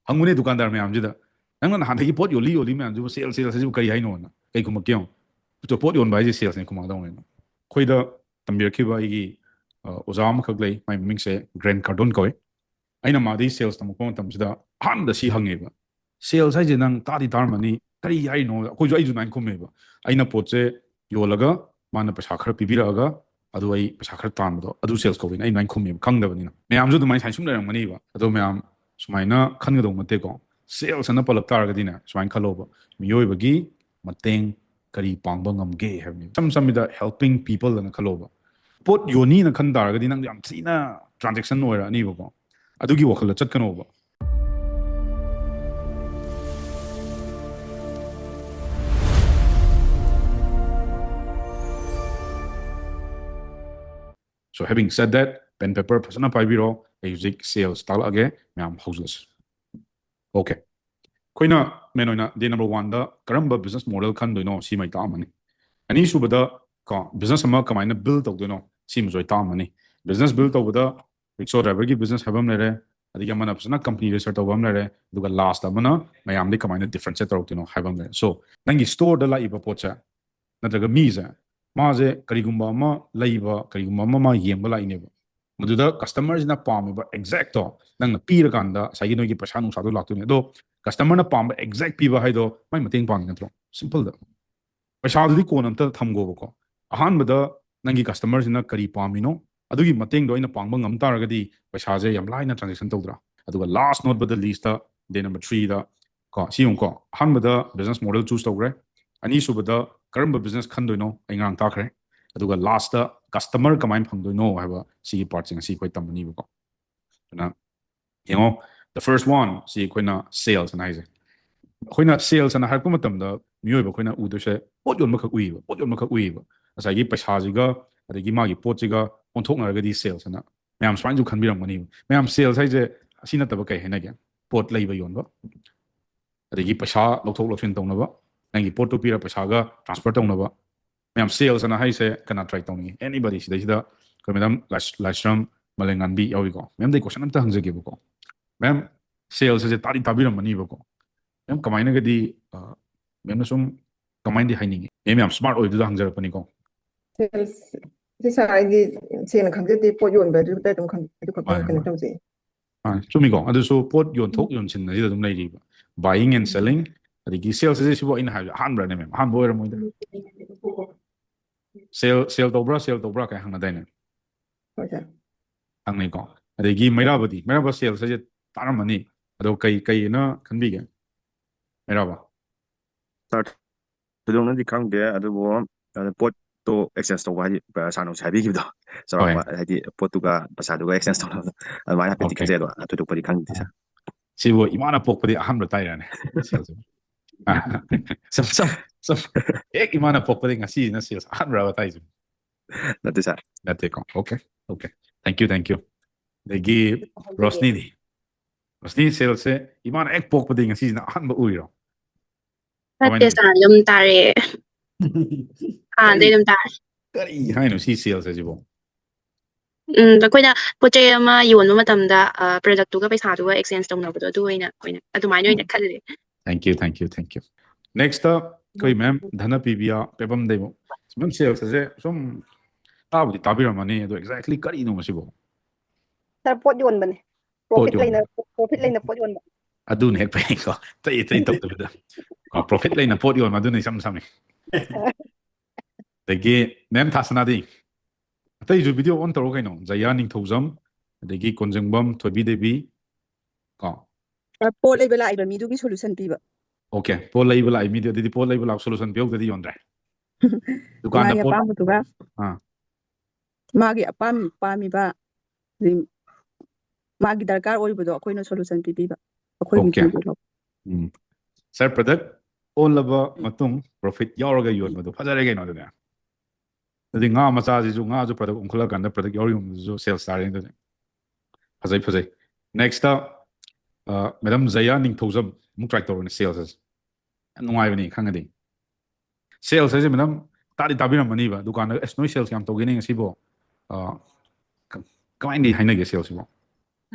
hangune dukandar me amjida nang na hanthagi pot yoli me amju sales se kari hai no na kai kuma kyong to pot yon bai je sales ne kuma dong ne khoida tambir ki ba igi ozam khak lei mai ming se Grant Cardone koi aina ma di sales tam ko tam sida han da si hange ba sales hai je nang ta di tar mani kari hai no ko jo ai ju nan ko me ba aina pot se yolaga mana pasa khar pibira ga adu ai pasa khar tan do adu sales ko ai nan ko me khang da bani na me am ju du mai sai sum da mani ba adu me am sumaina khan ga dong mate ko sales na palak tar ga dina sumain khalo ba miyoi ba gi mateng kari pangba ngamge habni sam da helping people na khalo ba pot yoni na khan dar ga dinang yam thina transaction oira ni ba ko adugi wakhal chat kano ba so having said that pen paper phasana paibiro music sales tal age myam houses okay koina menoina day number 1 da karamba business model khan doino si mai ta mani ani subada ka business ama kamaina build tawdo no si mjoi ta mani business build tawda rickshaw driver gi business habam lere adiga mana phasana company research tawam lere duga last amana mayam de kamaina difference tawdo no habam lere so nangi store da la iba pocha natraga miza maze karigumba ma laiba karigumba ma yemba la ineba maduda customers na pamiba exact to nang na pira kanda sai no gi pasha nu sa do laktu ne do customer na pamba exact piba haido mai mating pang natro simple da pasha du ko nam ta thamgo ko ahan bada nangi customers na kari pamino adugi mating do ina pangba ngam taragadi pasha je yam laina transaction tawdra aduga last note bada list da day number 3 da ko siung ko ahan bada business model choose tawre ani subada karamba business khandoino aingang ta khre aduga last da customer kamain phangdoino haba si part sing si koi tamani ko na yengo the first one si koina sales na ise koina sales na har ko matam da miyoi ba koina udu se pot yon makha ui ba asa gi paisa ji ga adagi ma gi pot ji ga onthok na ga di sales na mayam swan ju khan bi ram mani mayam sales hai je asina tab kai hena ga pot lai ba yon ba adagi paisa lokthok loksin tong na ba nangi pot to pira paisa ga transfer tong na ba mayam sales na hai se kana try tong ni anybody sida ko madam lashram malengan bi yawi ko mem dei question am ta hangje ge ko mem sales se tari tabiram mani ba ko mem kamaina ga di mem na sum kamain di haini mem smart oi du hangjar pani ko sales si sai di sen khang de po yon ba du da dum khang du ka kan taw ji chumi ko adu so pot yon thok yon chin na ji dum nei ri ba buying and selling adigi sales se sibo in ha han bra ne mem han boy ra moi da sale to bra ka hang na dai ne okay hang nei ko adigi maira ba sales se taram mani ado kai na khan bi ga maira ba start tudong na di kang de adu bo pot to exchange to wadi sano sabi gi do so hadi pot to ga pasado ga exchange to na ma na peti ka je do atu to pari kang di sa sibo imana pok padi aham ra tai ra ne sales some ek imana pok padi ngasi na sales aham ra tai ju na te sa na te ko okay thank you degi Rosni sales se imana ek pok padi ngasi na aham ba ui ro Nate sa yum tare de yum tare kari hai no si sales se jibo ꯑꯩꯈꯣꯏꯅ ꯄꯣꯠ ꯆꯩ ꯑꯃ ꯌꯣꯟꯕ ꯃꯇꯝꯗ ꯄ꯭ꯔꯗꯛꯇꯨꯒ ꯄꯩꯁꯥꯗꯨꯒ exchange ꯇꯧꯅꯕꯗꯣ ꯑꯗꯨ ꯑꯣꯏꯅ ꯑꯗꯨꯃꯥꯏꯅ ꯑꯣꯏꯅ ꯈꯜꯂꯦ thank you next koi ma'am dhana pibia pebam demo ma'am sales se som tabudi tabiramani ado exactly kari no masibo sir pot yon bane profit laina pot yon adu ne pe ko tai tok da ko profit laina pot yon adu ne sam degi ma'am thasana di tai ju video on taro kaino jaya ning thozam degi konjengbam thobi debi ko pot lai bela iba mi du gi solution piba okay pot lai bela mi di pot lai bela solution piyok da di yondra dukan na pot magi apami ba magi darkar oi bodo akoina solution piba akoi mi sir product all laba matung profit yauraga yon madu phajare ga no da adi nga macha ji ju nga ju product ongkhla kan da product yauri ju sales starting da phajai next madam Zaya ning thozam muk try to sales nungai bani khangadi sales ase madam tari tabiram mani ba dukan da noi sales kam to gene ngasi bo kamain di haina ge sales bo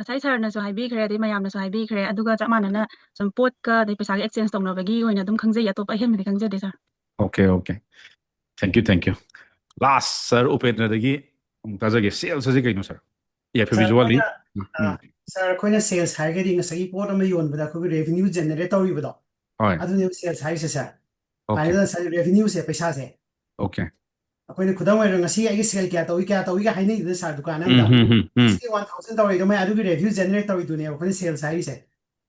ꯉꯁꯥꯏ ꯁꯥꯔꯅꯁꯨ ꯍꯥꯏꯕꯤꯈ꯭ꯔꯦ ꯑꯗꯩ ꯃꯌꯥꯝꯅꯁꯨ ꯍꯥꯏꯕꯤꯈ꯭ꯔꯦ ꯑꯗꯨꯒ ꯆꯞ ꯃꯥꯟꯅꯅ ꯁꯨꯝ ꯄꯣꯠꯀ ꯑꯗꯩ ꯄꯩꯁꯥꯒ exchange ꯇꯧꯅꯕꯒꯤ ꯑꯣꯏꯅ ꯑꯗꯨꯝ ꯈꯪꯖꯩ ꯑꯇꯣꯞꯄ ꯑꯍꯦꯟꯕꯗꯤ ꯈꯪꯖꯗꯦ ꯁꯥꯔ Okay, okay. Thank you. Last, sir, Upendradagi, Tazagi, sales as a gaino, sir. Yeah, Sir, visually. sir, ꯑꯩꯈꯣꯏꯅ sales ꯍꯥꯏꯔꯒꯗꯤ ꯉꯁꯥꯏꯒꯤ ꯄꯣꯠ ꯑꯃ ꯌꯣꯟꯕꯗ ꯑꯩꯈꯣꯏꯒꯤ revenue generate ꯇꯧꯔꯤꯕꯗꯣ Hi. ꯑꯗꯨꯅꯦꯕ sales ꯍꯥꯏꯔꯤꯁꯦ sir. Okay, ꯍꯥꯏꯅ sir revenueꯁꯦ ꯄꯩꯁꯥꯁꯦ okay. ꯑꯩꯈꯣꯏꯅ ꯈꯨꯗꯝ ꯑꯣꯏꯅ ꯉꯁꯤ ꯑꯩꯒꯤ sale ꯀꯌꯥ ꯇꯧꯏꯒ ꯍꯥꯏꯅꯩꯗꯅ sir ꯗꯨꯀꯥꯟ ꯑꯃꯗ ꯉꯁꯤ 1000 ꯇꯧꯔꯤꯗꯣ ꯃꯣꯏ ꯑꯗꯨꯒꯤ revenue generate ꯇꯧꯔꯤꯗꯨꯅꯦꯕ ꯑꯩꯈꯣꯏꯅ sales ꯍꯥꯏꯔꯤꯁꯦ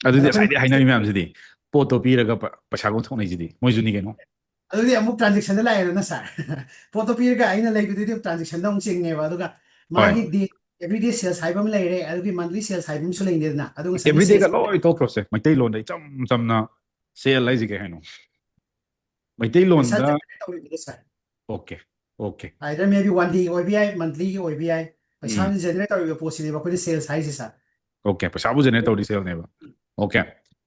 ꯑꯗꯨꯗꯤ ꯑꯩꯈꯣꯏꯅ ꯉꯁꯥꯏꯗꯤ ꯍꯥꯏꯅꯔꯤ ꯃꯌꯥꯝꯁꯤꯗꯤ ꯄꯣꯠꯇꯣ ꯄꯤꯔꯒ ꯄꯩꯁꯥꯒ ꯊꯣꯛꯅꯩꯁꯤꯗꯤ ꯃꯣꯏꯁꯨꯅꯤ ꯀꯩꯅꯣ ꯑꯗꯨꯗꯤ ꯑꯃꯨꯛ ꯇ꯭ꯔꯥꯟꯖꯦꯛꯁꯟꯗ ꯂꯥꯛꯑꯦꯗꯅ sir ꯄꯣꯠꯇꯣ ꯄꯤꯔꯒ ꯑꯩꯅ ꯂꯩꯕꯗꯨꯗꯤ ꯇ꯭ꯔꯥꯟꯖꯦꯛꯁꯟꯗ ꯑꯃꯨꯛ ꯆꯤꯡꯉꯦꯕ ꯑꯗꯨꯒ ꯃꯥꯒꯤ ꯗꯦ everyday sales ꯍꯥꯏꯕ ꯑꯃ ꯂꯩꯔꯦ ꯑꯗꯨꯒꯤ monthly sales ꯍꯥꯏꯕ ꯑꯃꯁꯨ ꯂꯩꯅꯤꯗꯅ ꯑꯗꯨ ꯉꯁꯥꯏꯒꯤ ꯑꯦꯕ꯭ꯔꯤꯗꯦꯒ sales ꯂꯣꯏ ꯇꯣꯛꯈ꯭ꯔꯣꯁꯦ ꯃꯩꯇꯩꯂꯣꯟꯗ ꯏꯆꯝ ꯆꯝꯅ ꯁꯦꯜ ꯍꯥꯏꯁꯤ ꯀꯩ ꯍꯥꯏꯅꯣ ꯄꯩꯁꯥ ꯃꯩꯇꯩꯂꯣꯟꯗ generate ꯇꯧꯔꯤꯕꯗꯣ sir okay. either maybe one day ꯑꯣꯏꯕ ꯌꯥꯏ monthly ꯑꯣꯏꯕ ꯌꯥꯏ ꯄꯩꯁꯥꯅ generate ꯇꯧꯔꯤꯕ ꯄꯣꯠꯁꯤꯅꯦꯕ ꯑꯩꯈꯣꯏꯅ sales ꯍꯥꯏꯁꯦ sir Okay, ꯄꯩꯁꯥꯕꯨ ꯖꯦꯅꯦꯔꯦꯠ ꯇꯧꯔꯤ ꯁꯦꯜꯅꯦꯕ Okay.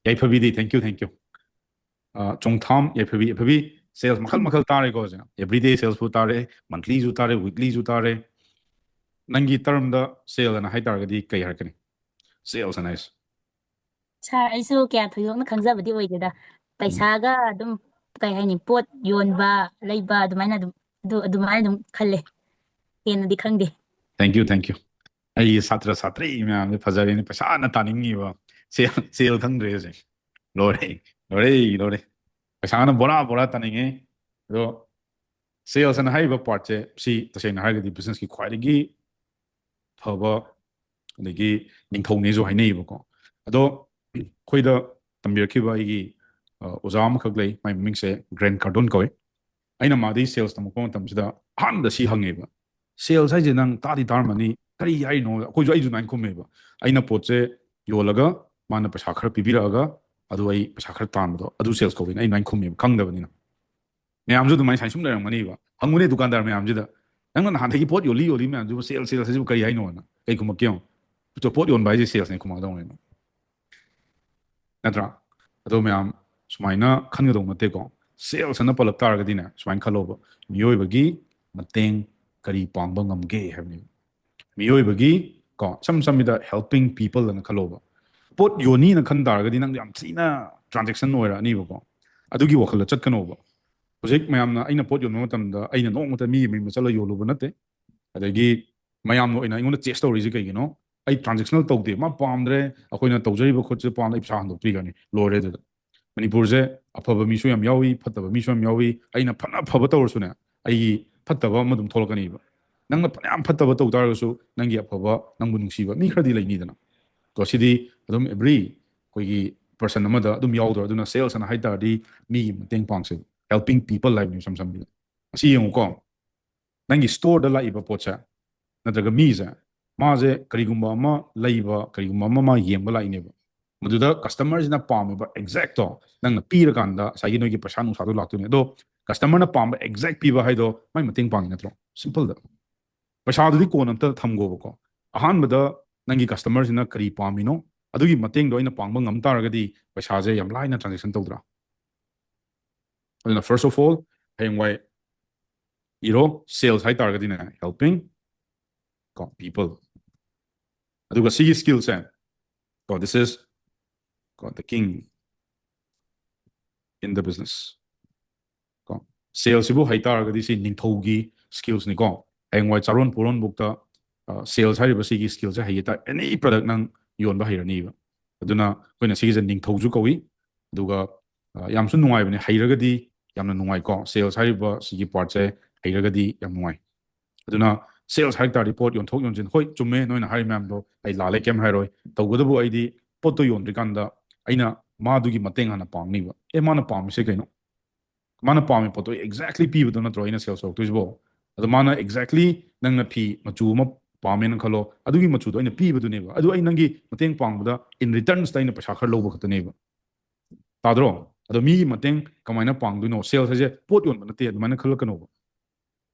ꯌꯥꯏꯐꯕꯤꯗꯤ thank you. Chongtham Yaiphabi sales ꯃꯈꯜ ꯇꯥꯔꯦꯀꯣ ꯍꯧꯖꯤꯛ everyday salesꯕꯨ ꯇꯥꯔꯦ monthlyꯁꯨ ꯇꯥꯔꯦ weeklyꯁꯨ ꯇꯥꯔꯦ ꯅꯪꯒꯤ ꯇꯔꯝꯗ sale ꯑꯅ ꯍꯥꯏꯇꯥꯔꯒꯗꯤ ꯀꯩ ꯍꯥꯏꯔꯛꯀꯅꯤ sales ꯑꯅ ꯍꯥꯏꯁꯦ ꯁꯥꯔ ꯑꯩꯁꯨ ꯀꯌꯥ ꯊꯣꯏꯗꯣꯛꯅ ꯈꯪꯖꯕꯗꯤ ꯑꯣꯏꯗꯦꯗ ꯄꯩꯁꯥꯒ ꯑꯗꯨꯝ ꯀꯩ ꯍꯥꯏꯅꯤ ꯄꯣꯠ ꯌꯣꯟꯕ ꯂꯩꯕ ꯑꯗꯨꯃꯥꯏꯅ ꯑꯗꯨꯝ ꯈꯜꯂꯦ ꯍꯦꯟꯅꯗꯤ ꯈꯪꯗꯦ Thank you. ꯑꯩꯒꯤ ꯁꯥꯇ꯭ꯔ ꯁꯥꯇ꯭ꯔꯤ ꯃꯌꯥꯝꯁꯦ ꯐꯖꯔꯦꯅꯦ ꯄꯩꯁꯥꯅ ꯇꯥꯅꯤꯡꯉꯤꯕ ꯁꯦꯜ ꯈꯪꯗ꯭ꯔꯦ ꯍꯧꯖꯤꯛ ꯂꯣꯏꯔꯦ ꯄꯩꯁꯥꯅ ꯕꯣꯔꯥ ꯇꯥꯅꯤꯡꯉꯦ ꯑꯗꯣ ꯁꯦꯜꯁ ꯑꯅ ꯍꯥꯏꯔꯤꯕ ꯄꯥꯔꯠꯁꯦ ꯁꯤ ꯇꯁꯦꯡꯅ ꯍꯥꯏꯔꯒꯗꯤ ꯕꯤꯖꯤꯅꯦꯁꯀꯤ ꯈ꯭ꯋꯥꯏꯗꯒꯤ ꯐꯕ ꯑꯗꯒꯤ ꯅꯤꯡꯊꯧꯅꯦꯁꯨ ꯍꯥꯏꯅꯩꯌꯦꯕꯀꯣ ꯑꯗꯣ ꯑꯩꯈꯣꯏꯗ ꯇꯝꯕꯤꯔꯛꯈꯤꯕ ꯑꯩꯒꯤ ꯑꯣꯖꯥ ꯑꯃꯈꯛ ꯂꯩ ꯃꯥꯏ ꯃꯃꯤꯡꯁꯦ ꯒ꯭ꯔꯦꯟ ꯀꯥꯔꯗꯣꯟ ꯀꯧꯏ ꯑꯩꯅ ꯃꯥꯗꯤ ꯁꯦꯜꯁ ꯇꯝꯃꯛꯄ ꯃꯇꯝꯁꯤꯗ ꯑꯍꯥꯟꯕꯗ ꯁꯤ ꯍꯪꯉꯦꯕ ꯁꯦꯜꯁ ꯍꯥꯏꯁꯦ ꯅꯪ ꯇꯥꯔꯝꯃꯅꯤ ꯀꯔꯤ ꯍꯥꯏꯔꯤꯅꯣ ꯑꯩꯈꯣꯏꯁꯨ ꯑꯩꯁꯨ ꯑꯗꯨꯃꯥꯏꯅ ꯈꯨꯝꯃꯦꯕ ꯑꯩꯅ ꯄꯣꯠꯁꯦ ꯌꯣꯜꯂꯒ ꯃꯥꯅ ꯄꯩꯁా ꯈꯔ ꯄꯤꯕꯤꯔꯛꯑꯒ ꯑꯗꯨ ꯑꯩ ꯄꯩꯁా ꯈꯔ ꯇꯥꯟꯕꯗꯣ ꯑꯗꯨ ꯁꯦꯜꯁ ꯀꯧꯏꯅ ꯑꯩ ꯑꯗꯨꯃꯥꯏꯅ ꯈꯨꯝꯃꯦꯕ ꯈꯪꯗꯕꯅꯤꯅ ꯃꯌꯥꯝꯁꯨ ꯑꯗꯨꯃꯥꯏꯅ ꯁꯨꯝ ꯂꯩꯔꯝꯒꯅꯤꯕ ꯍꯪꯉꯨꯅꯦ ꯗꯨꯀꯥꯟꯗꯥꯔ ꯃꯌꯥꯝꯁꯤꯗ ꯅꯪꯅ ꯅꯍꯥꯟꯗꯒꯤ ꯄꯣꯠ ꯌꯣꯜꯂꯤ ꯃꯌꯥꯝꯁꯤꯕꯨ ꯁꯦꯜꯁ ꯍꯥꯏꯁꯤꯕꯨ ꯀꯔꯤ ꯍꯥꯏꯅꯣꯅ ꯀꯩ ꯈꯨꯝꯃꯛꯀꯦ ꯌꯦꯡꯉꯣ ꯄꯣꯠ ꯌꯣꯟꯕ ꯍꯥꯏꯁꯦ ꯁꯦꯜꯁꯅꯦ ꯈꯨꯝꯃꯛꯀꯗꯧꯅꯦꯕ ꯅꯠꯇ꯭ꯔꯥ ꯑꯗꯣ ꯃꯌꯥꯝ ꯁꯨꯃꯥꯏꯅ ꯈꯟꯒꯗꯧꯕ ꯅꯠꯇꯦꯀꯣ ꯁꯦꯜꯁ ꯑꯅ ꯄꯜꯂꯛ ꯇꯥꯔꯒꯗꯤꯅꯦ ꯁꯨꯃꯥꯏꯅ ꯈꯜꯂꯣꯕ ꯃꯤꯑꯣꯏꯕꯒꯤ ꯃꯇꯦꯡ ꯀꯔꯤ ꯄꯥꯡꯕ ꯉꯝꯒꯦ ꯍꯥꯏꯕꯅꯦꯕ ꯃꯤꯑꯣꯏꯕꯒꯤ ꯀꯣ ꯁꯝ ꯁꯝꯃꯤꯗ ꯍꯦꯜꯄꯤꯡ ꯄꯤꯄꯜ ꯑꯅ ꯈꯜꯂꯣꯕ ꯄꯣꯠ ꯌꯣꯟꯅꯤꯅ ꯈꯟ ꯇꯥꯔꯒꯗꯤ ꯅꯪ ꯌꯥꯝ ꯊꯤꯅ ꯇ꯭ꯔꯥꯟꯖꯦꯛꯁꯟ ꯑꯣꯏꯔꯛꯑꯅꯤꯕꯀꯣ ꯑꯗꯨꯒꯤ ꯋꯥꯈꯜꯗ ꯆꯠꯀꯅꯣꯕ ꯍꯧꯖꯤꯛ ꯃꯌꯥꯝꯅ ꯑꯩꯅ ꯄꯣꯠ ꯌꯣꯟꯕ ꯃꯇꯝꯗ ꯑꯩꯅ ꯅꯣꯡꯃꯇ ꯃꯤꯒꯤ ꯃꯌꯨꯝꯗ ꯆꯠꯂ ꯌꯣꯜꯂꯨꯕ ꯅꯠꯇꯦ ꯑꯗꯒꯤ ꯃꯌꯥꯝꯅ ꯑꯣꯏꯅ ꯑꯩꯉꯣꯟꯗ ꯆꯦꯁ ꯇꯧꯔꯤꯁꯤ ꯀꯩꯒꯤꯅೋ ꯑꯩ ꯇ꯭ꯔꯥꯟꯖꯦꯛꯁꯅꯦꯜ ꯇꯧꯗꯦ ꯃꯥ ꯄꯥꯝꯗ꯭ꯔꯦ ꯑꯩꯈꯣꯏꯅ ꯇꯧꯖꯔꯤꯕ ꯈꯣꯠꯁꯦ ꯄꯥꯝꯗ ꯑꯩ ꯄꯩꯁꯥ ꯍꯟꯗꯣꯛꯄꯤꯈ꯭ꯔꯅꯤ ꯂꯣꯏꯔꯦ ꯑꯗꯨꯗ ꯃꯅꯤꯄꯨꯔꯁꯦ ꯑꯐꯕ ꯃꯤꯁꯨ ꯌꯥꯝ ꯌꯥꯎꯏ ꯐꯠꯇꯕ ꯃꯤꯁꯨ ꯌꯥꯝ ꯌꯥꯎꯏ ꯑꯩꯅ ꯐꯅ ꯐꯕ ꯇꯧꯔꯁꯨꯅꯦ ꯑꯩꯒꯤ ꯐꯠꯇꯕ ꯑꯃ ꯑꯗꯨꯝ ꯊꯣꯛꯂꯛꯀꯅꯤꯕ ꯅꯪꯅ ꯐꯅꯌꯥꯝ ꯐꯠꯇꯕ ꯇꯧ ꯇꯥꯔꯒꯁꯨ ꯅꯪꯒꯤ ꯑꯐꯕ ꯅꯪꯕꯨ ꯅꯨꯡꯁꯤꯕ ꯃꯤ ꯈꯔꯗꯤ ꯂꯩꯅꯤꯗꯅ ꯀꯣ ꯁꯤꯗꯤ ꯑꯗꯨꯝ ꯑꯦꯕ꯭ꯔꯤ ꯑꯩꯈꯣꯏꯒꯤ ꯄꯔꯁꯟ ꯑꯃꯗ ꯑꯗꯨꯝ ꯌꯥꯎꯗ꯭ꯔꯣ ꯑꯗꯨꯅ ꯁꯦꯜꯁ ꯑꯅ ꯍꯥꯏꯇꯥꯔꯗꯤ ꯃꯤꯒꯤ ꯃꯇꯦꯡ ꯄꯥꯡꯁꯦ ꯍꯦꯜꯄꯤꯡ ꯄꯤꯄꯜ ꯍꯥꯏꯕꯅꯤ ꯁꯝ ꯁꯝꯕꯤꯗ ꯑꯁꯤ ꯌꯦꯡꯉꯨꯀꯣ ꯅꯪꯒꯤ ꯁ꯭ꯇꯣꯔꯗ ꯂꯥꯛꯏꯕ ꯄꯣꯠꯁꯦ ꯅꯠꯇ꯭ꯔꯒ ꯃꯤꯁꯦ ꯃꯥꯁꯦ ꯀꯔꯤꯒꯨꯝꯕ ꯑꯃ ꯂꯩꯕ ꯀꯔꯤꯒꯨꯝꯕ ꯑꯃ ꯃꯥ ꯌꯦꯡꯕ ꯂꯥꯛꯏꯅꯦꯕ ꯃꯗꯨꯗ ꯀꯁꯇꯃꯔꯁꯤꯅ ꯄꯥꯝꯃꯤꯕ ꯑꯦꯛꯖꯦꯛꯇꯣ ꯅꯪꯅ ꯄꯤꯔꯀꯥꯟꯗ ꯉꯁꯥꯏꯒꯤ ꯅꯣꯏꯒꯤ ꯄꯩꯁꯥ ꯅꯨꯡꯁꯥꯗꯣ ꯂꯥꯛꯇꯣꯏꯅꯦ ꯑꯗꯣ ꯀꯁꯇꯃꯔꯅ ꯄꯥꯝꯕ ꯑꯦꯛꯖꯦꯛ ꯄꯤꯕ ꯍꯥꯏꯗꯣ ꯃꯥꯏ ꯃꯇꯦꯡ ꯄꯥꯡꯉꯤ ꯅꯠꯇ꯭ꯔꯣ ꯁꯤꯝꯄꯜꯗ ꯄꯩꯁꯥꯗꯨꯗꯤ ꯀꯣꯟ ꯑꯝꯇ ꯊꯝꯈꯣꯕꯀꯣ ꯑꯍꯥꯟꯕꯗ ꯅꯪꯒꯤ ꯀꯁꯇꯃꯔꯁꯤꯅ ꯀꯔꯤ ꯄꯥꯝꯃꯤꯅꯣ ꯑꯗꯨꯒꯤ ꯃꯇꯦꯡꯗꯣ ꯑꯩꯅ ꯄꯥꯡꯕ ꯉꯝ ꯇꯥꯔꯒꯗꯤ ꯄꯩꯁꯥꯁꯦ ꯌꯥꯝ ꯂꯥꯏꯅ ꯇ꯭ꯔꯥꯟꯖꯦꯛꯁꯟ ꯇꯧꯗ꯭ꯔꯥ ꯑꯗꯨꯅ ꯐꯥꯔꯁ ꯑꯣꯐ ꯑꯣꯜ ꯍꯌꯦꯡꯋꯥꯏ ꯏꯔꯣ ꯁꯦꯜꯁ ꯍꯥꯏꯇꯥꯔꯒꯗꯤꯅꯦ ꯍꯦꯜꯄꯤꯡ ꯀꯣ ꯄꯤꯄꯜ ꯑꯗꯨꯒ ꯁꯤꯒꯤ ꯁ꯭ꯀꯤꯜꯁꯦ ꯀꯣ ꯗꯤꯁ ꯏꯁ ꯀꯣ ꯗ ꯀꯤꯡ ꯏꯟ ꯗ ꯕꯤꯖꯤꯅꯦꯁ ꯀꯣ ꯁꯦꯜꯁꯤꯕꯨ ꯍꯩꯇꯥꯔꯒꯗꯤ ꯁꯤ ꯅꯤꯡꯊꯧꯒꯤ ꯁ꯭ꯀꯤꯜꯁꯅꯤꯀꯣ ꯍꯌꯦꯡꯋꯥꯏ ꯆꯥꯔꯣꯟ ꯄꯣꯔꯣꯟꯕꯨꯛꯇ ꯁꯦꯜꯁ ꯍꯥꯏꯔꯤꯕ ꯁꯤꯒꯤ ꯁ꯭ꯀꯤꯜꯁꯦ ꯍꯩꯇꯥ ꯑꯦꯅꯤ ꯄ꯭ꯔꯗꯛ ꯅꯪ ꯌꯣꯟꯕ ꯍꯩꯔꯅꯤꯕ ꯑꯗꯨꯅ ꯑꯩꯈꯣꯏꯅ ꯁꯤꯒꯤꯁꯦ ꯅꯤꯡꯊꯧꯁꯨ ꯀꯧꯏ ꯑꯗꯨꯒ ꯌꯥꯝꯁꯨ ꯅꯨꯡꯉꯥꯏꯕꯅꯦ ꯍꯩꯔꯒꯗꯤ ꯌꯥꯝꯅ ꯅꯨꯡꯉꯥꯏꯀꯣ ꯁꯦꯜꯁ ꯍꯥꯏꯔꯤꯕ ꯁꯤꯒꯤ ꯄꯥꯔꯠꯁꯦ ꯍꯩꯔꯒꯗꯤ ꯌꯥꯝ ꯅꯨꯡꯉꯥꯏ ꯑꯗꯨꯅ ꯁꯦꯜꯁ ꯍꯥꯏ ꯇꯥꯔꯗꯤ ꯄꯣꯠ ꯌꯣꯟꯊꯣꯛ ꯌꯣꯟꯁꯤꯟ ꯍꯣꯏ ꯆꯨꯝꯃꯦ ꯅꯣꯏꯅ ꯍꯥꯏꯔꯤ ꯃꯌꯥꯝꯗꯣ ꯑꯩ ꯂꯥꯜꯂꯦ ꯀꯩꯝ ꯍꯥꯏꯔꯣꯏ ꯇꯧꯕꯇꯕꯨ ꯑꯩꯗꯤ ꯄꯣꯠꯇꯣ ꯌꯣꯟꯗ꯭ꯔꯤꯀꯥꯟꯗ ꯑꯩꯅ ꯃꯥꯗꯨꯒꯤ ꯃꯇꯦꯡ ꯍꯥꯟꯅ ꯄꯥꯡꯅꯤꯕ ꯃꯥꯅ ꯄꯥꯝꯃꯤꯁꯦ ꯀꯩꯅꯣ ꯃꯥꯅ ꯄꯥꯝꯃꯤ ꯄꯣꯠꯇꯣ ꯑꯦꯛꯖꯦꯛꯠꯂꯤ ꯄꯤꯕꯗꯣ ꯅꯠꯇ꯭ꯔꯣ ꯑꯩꯅ ꯁꯦꯜꯁ ꯇꯧꯔꯛꯇꯣꯏꯁꯤꯕꯣ ꯑꯗꯣ ꯃꯥꯅ ꯑꯦꯛꯖꯦꯛꯠꯂꯤ ꯅꯪꯅ ꯐꯤ ꯃꯆꯨ ꯑꯃ ꯄꯥꯝꯃꯦꯅ ꯈꯜꯂꯣ ꯑꯗꯨꯒꯤ ꯃꯆꯨꯗꯣ ꯑꯩꯅ ꯄꯤꯕꯗꯨꯅꯦꯕ ꯑꯗꯨ ꯑꯩ ꯅꯪꯒꯤ ꯃꯇꯦꯡ ꯄꯥꯡꯕꯗ ꯏꯟ ꯔꯤꯇꯔꯟꯁꯇ ꯑꯩꯅ ꯄꯩꯁꯥ ꯈꯔ ꯂꯧꯕ ꯈꯛꯇꯅꯦꯕ ꯇꯥꯗ꯭ꯔꯣ ꯑꯗꯣ ꯃꯤꯒꯤ ꯃꯇꯦꯡ ꯀꯃꯥꯏꯅ ꯄꯥꯡꯗꯣꯏꯅꯣ ꯁꯦꯜꯁ ꯍꯥꯏꯁꯦ ꯄꯣꯠ ꯌꯣꯟꯕ ꯅꯠꯇꯦ ꯑꯗꯨꯃꯥꯏꯅ ꯈꯜꯂꯛꯀꯅꯣꯕ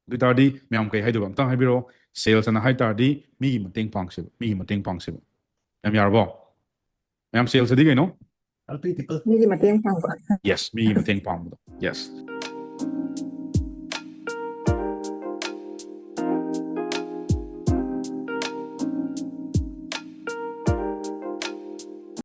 ꯑꯗꯨ ꯇꯥꯔꯗꯤ ꯃꯌꯥꯝ ꯀꯩ ꯍꯥꯏꯗꯣꯏꯕ ꯑꯝꯇꯪ ꯍꯥꯏꯕꯤꯔꯛꯑꯣ ꯁꯦꯜꯁ ꯑꯅ ꯍꯥꯏ ꯇꯥꯔꯗꯤ ꯃꯤꯒꯤ ꯃꯇꯦꯡ ꯄꯥꯡꯁꯦꯕ ꯌꯥꯝ ꯌꯥꯔꯕꯣ ꯃꯌꯥꯝ ꯁꯦꯜꯁꯗꯤ ꯀꯩꯅꯣ helping people ꯃꯤꯒꯤ ꯃꯇꯦꯡ ꯄꯥꯡꯕ ꯌꯦꯁ ꯃꯤꯒꯤ ꯃꯇꯦꯡ ꯄꯥꯡꯕꯗꯣ ꯌꯦꯁ